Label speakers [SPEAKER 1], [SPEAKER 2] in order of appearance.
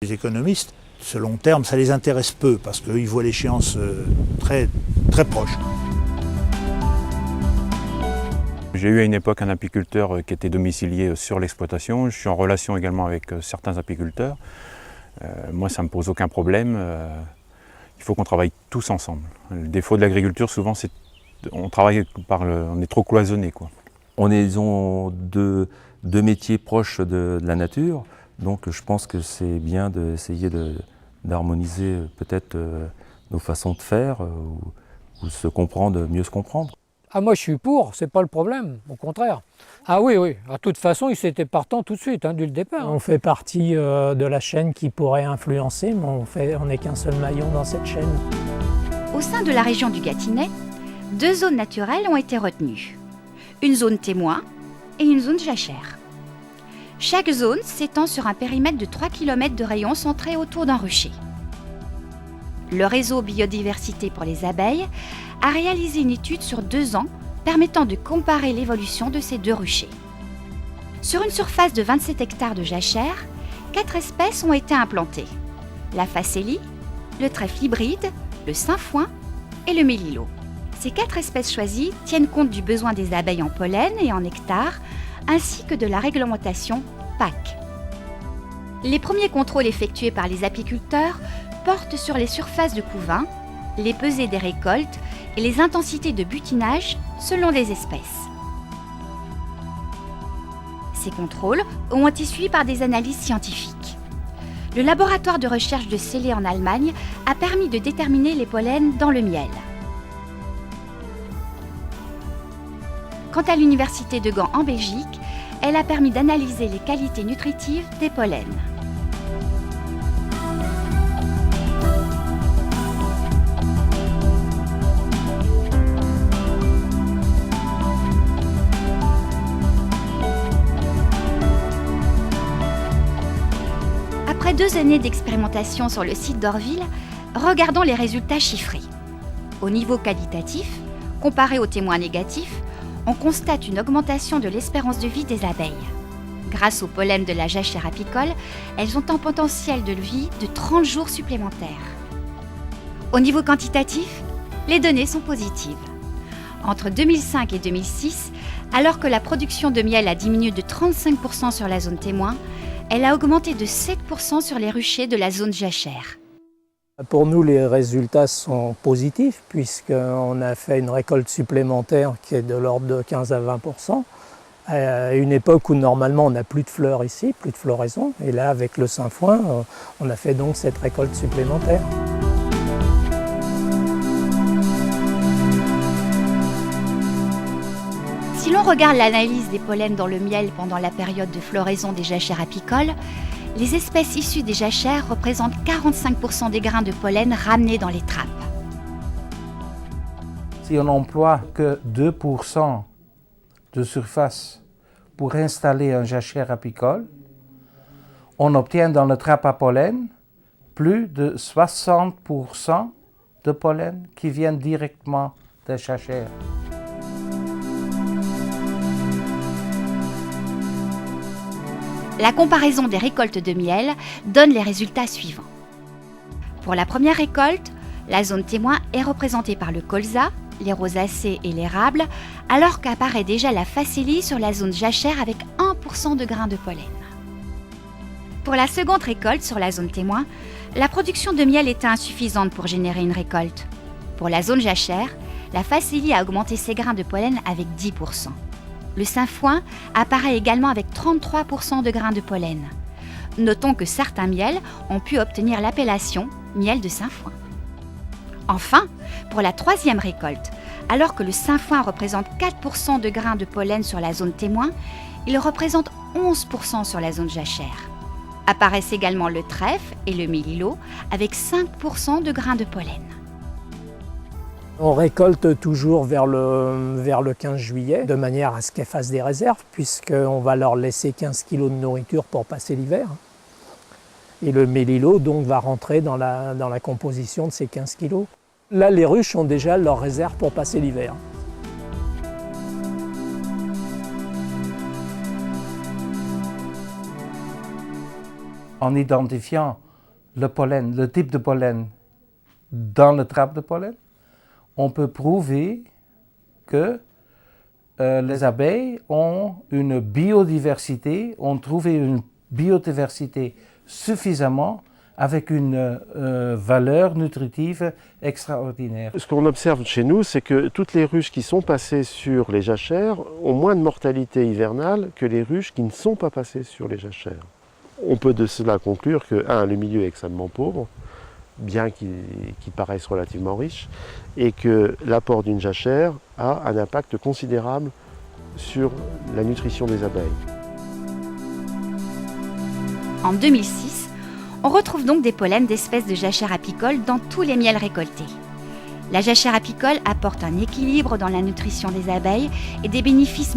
[SPEAKER 1] Les économistes, ce long terme, ça les intéresse peu parce qu'ils voient l'échéance très proche.
[SPEAKER 2] J'ai eu à une époque un apiculteur qui était domicilié sur l'exploitation. Je suis en relation également avec certains apiculteurs. Moi, ça ne me pose aucun problème. Il faut qu'on travaille tous ensemble. Le défaut de l'agriculture, souvent, c'est on est trop cloisonné, quoi.
[SPEAKER 3] On est, disons, deux métiers proches de la nature. Donc je pense que c'est bien d'essayer d'harmoniser peut-être nos façons de faire ou se comprendre, mieux se comprendre.
[SPEAKER 4] Ah, moi je suis pour, c'est pas le problème, au contraire. Ah oui, de toute façon, ils étaient partants tout de suite, dès le départ.
[SPEAKER 5] On fait partie de la chaîne qui pourrait influencer, mais on n'est qu'un seul maillon dans cette chaîne.
[SPEAKER 6] Au sein de la région du Gâtinais, 2 zones naturelles ont été retenues. Une zone témoin et une zone jachère. Chaque zone s'étend sur un périmètre de 3 km de rayon centré autour d'un rucher. Le réseau Biodiversité pour les abeilles a réalisé une étude sur 2 ans permettant de comparer l'évolution de ces 2 ruchers. Sur une surface de 27 hectares de jachère, 4 espèces ont été implantées. La facélie, le trèfle hybride, le sainfoin et le mélilo. Ces 4 espèces choisies tiennent compte du besoin des abeilles en pollen et en nectar, ainsi que de la réglementation PAC. Les premiers contrôles effectués par les apiculteurs portent sur les surfaces de couvain, les pesées des récoltes et les intensités de butinage selon les espèces. Ces contrôles ont été suivis par des analyses scientifiques. Le laboratoire de recherche de Célé en Allemagne a permis de déterminer les pollens dans le miel. Quant à l'université de Gand en Belgique, elle a permis d'analyser les qualités nutritives des pollens. Après 2 années d'expérimentation sur le site d'Orville, regardons les résultats chiffrés. Au niveau qualitatif, comparé aux témoins négatifs, on constate une augmentation de l'espérance de vie des abeilles. Grâce au pollen de la jachère apicole, elles ont un potentiel de vie de 30 jours supplémentaires. Au niveau quantitatif, les données sont positives. Entre 2005 et 2006, alors que la production de miel a diminué de 35% sur la zone témoin, elle a augmenté de 7% sur les ruchers de la zone jachère.
[SPEAKER 5] Pour nous, les résultats sont positifs puisqu'on a fait une récolte supplémentaire qui est de l'ordre de 15 à 20%. À une époque où normalement on n'a plus de fleurs ici, plus de floraison. Et là, avec le sainfoin, on a fait donc cette récolte supplémentaire.
[SPEAKER 6] Si l'on regarde l'analyse des pollens dans le miel pendant la période de floraison des jachères apicoles, les espèces issues des jachères représentent 45% des grains de pollen ramenés dans les trappes.
[SPEAKER 7] Si on n'emploie que 2% de surface pour installer un jachère apicole, on obtient dans le trappe à pollen plus de 60% de pollen qui viennent directement des jachères.
[SPEAKER 6] La comparaison des récoltes de miel donne les résultats suivants. Pour la première récolte, la zone témoin est représentée par le colza, les rosacées et l'érable, alors qu'apparaît déjà la facélie sur la zone jachère avec 1% de grains de pollen. Pour la seconde récolte sur la zone témoin, la production de miel était insuffisante pour générer une récolte. Pour la zone jachère, la facélie a augmenté ses grains de pollen avec 10%. Le sainfoin apparaît également avec 33% de grains de pollen. Notons que certains miels ont pu obtenir l'appellation miel de sainfoin. Enfin, pour la troisième récolte, alors que le sainfoin représente 4% de grains de pollen sur la zone témoin, il représente 11% sur la zone jachère. Apparaissent également le trèfle et le mélilo avec 5% de grains de pollen.
[SPEAKER 5] On récolte toujours vers le 15 juillet, de manière à ce qu'elles fassent des réserves, puisqu'on va leur laisser 15 kg de nourriture pour passer l'hiver. Et le mélilo donc va rentrer dans la composition de ces 15 kg. Là, les ruches ont déjà leur réserve pour passer l'hiver.
[SPEAKER 7] En identifiant le pollen, le type de pollen dans le trappe de pollen, on peut prouver que les abeilles ont une biodiversité, ont trouvé une biodiversité suffisamment avec une valeur nutritive extraordinaire.
[SPEAKER 8] Ce qu'on observe chez nous, c'est que toutes les ruches qui sont passées sur les jachères ont moins de mortalité hivernale que les ruches qui ne sont pas passées sur les jachères. On peut de cela conclure que, le milieu est extrêmement pauvre, bien qu'il paraisse relativement riche, et que l'apport d'une jachère a un impact considérable sur la nutrition des abeilles.
[SPEAKER 6] En 2006, on retrouve donc des pollens d'espèces de jachères apicoles dans tous les miels récoltés. La jachère apicole apporte un équilibre dans la nutrition des abeilles et des bénéfices